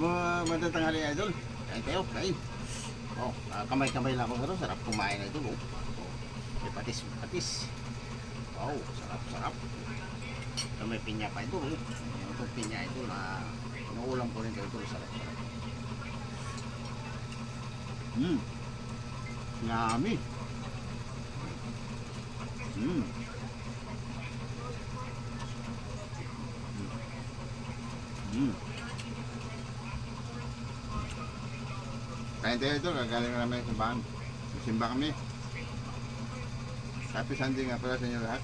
Matatangali idol. Kain tayo, kain. Oh, kamay-kamay lang ako sa sarap kumain idol. Oh. Oh. May patis, patis. Wow, sarap. So, may pinya pa idol. Oh. Yung pinya idol na inuulam ko rin idol. Sarap. Yummy. Kain tayo ito, gagaling na namin sa simbahan. Simba kami. Happy Sunday nga pala sa inyo lahat.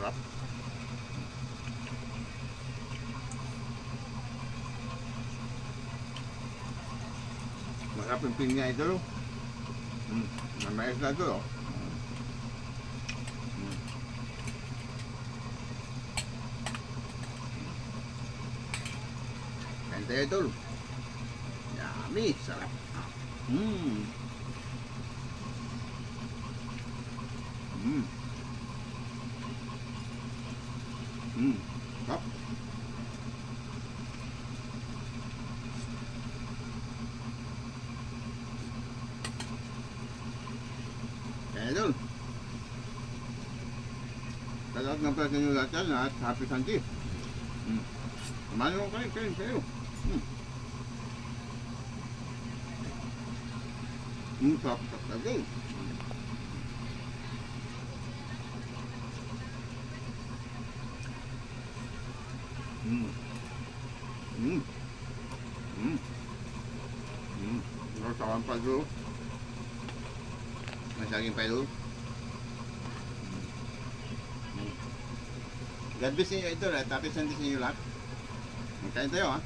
Sarap. Masarap yung pinya ito. May isla ito. Kain tayo ito. Yummy, sarap. Sarap. Kaya doon. Salamat ng pala sa inyo lahat yan at happy Sunday. Kumain mo kayo. Sarap lagi. Sawan pa dulu. Masaging pa dulu. God bless niyo ito. Happy Sunday sa inyo lahat. Magkain tayo ha.